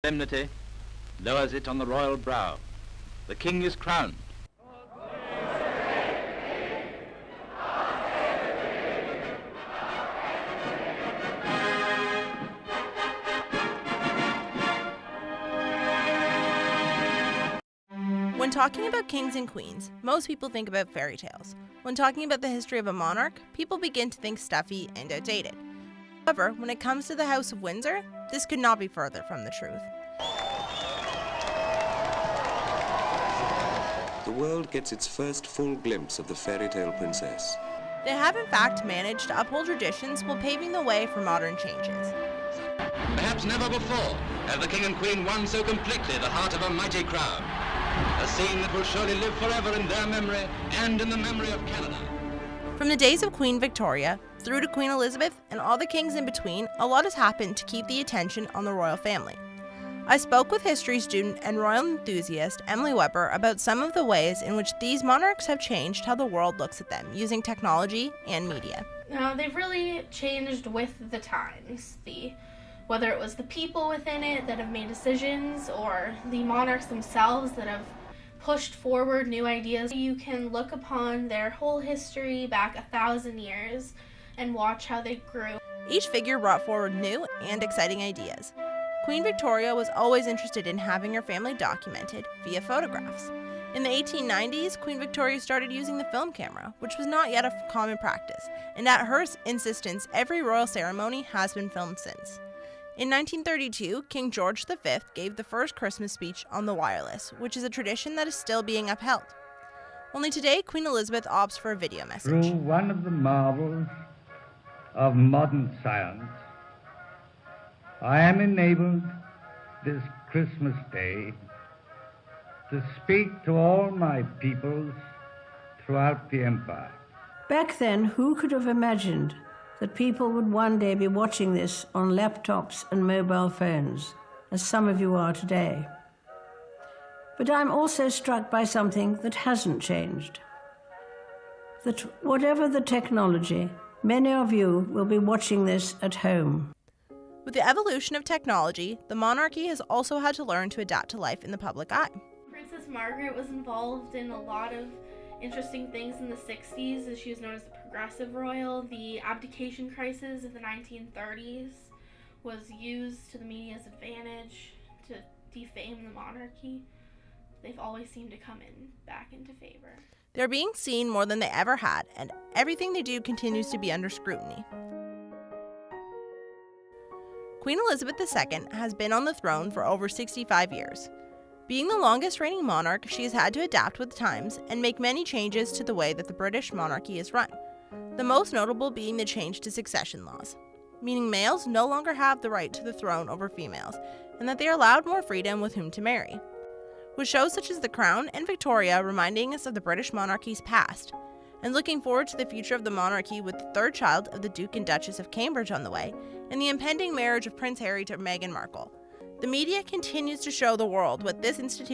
solemnity, lowers it on the royal brow. The king is crowned. When talking about kings and queens, most people think about fairy tales. When talking about the history of a monarch, people begin to think stuffy and outdated. However, when it comes to the House of Windsor, this could not be further from the truth. The world gets its first full glimpse of the fairy tale princess. They have in fact managed to uphold traditions while paving the way for modern changes. Perhaps never before have the king and queen won so completely the heart of a mighty crowd. A scene that will surely live forever in their memory and in the memory of Canada. From the days of Queen Victoria through to Queen Elizabeth and all the kings in between, a lot has happened to keep the attention on the royal family. I spoke with history student and royal enthusiast Emily Weber about some of the ways in which these monarchs have changed how the world looks at them using technology and media. They've really changed with the times. Whether it was the people within it that have made decisions or the monarchs themselves that have pushed forward new ideas. You can look upon their whole history back 1,000 years and watch how they grew. Each figure brought forward new and exciting ideas. Queen Victoria was always interested in having her family documented via photographs. In the 1890s, Queen Victoria started using the film camera, which was not yet a common practice, and at her insistence, every royal ceremony has been filmed since. In 1932, King George V gave the first Christmas speech on the wireless, which is a tradition that is still being upheld. Only today, Queen Elizabeth opts for a video message. Through one of the marvels of modern science, I am enabled this Christmas Day to speak to all my peoples throughout the empire. Back then, who could have imagined that people would one day be watching this on laptops and mobile phones, as some of you are today? But I'm also struck by something that hasn't changed. That whatever the technology, many of you will be watching this at home. With the evolution of technology, the monarchy has also had to learn to adapt to life in the public eye. Princess Margaret was involved in a lot of interesting things in the 60s, as she was known as the progressive royal. The abdication crisis of the 1930s was used to the media's advantage to defame the monarchy. They've always seemed to come back into favor. They're being seen more than they ever had, and everything they do continues to be under scrutiny. Queen Elizabeth II has been on the throne for over 65 years. Being the longest reigning monarch, she has had to adapt with the times and make many changes to the way that the British monarchy is run. The most notable being the change to succession laws, meaning males no longer have the right to the throne over females, and that they are allowed more freedom with whom to marry. With shows such as The Crown and Victoria reminding us of the British monarchy's past, and looking forward to the future of the monarchy with the third child of the Duke and Duchess of Cambridge on the way, and the impending marriage of Prince Harry to Meghan Markle. The media continues to show the world what this institution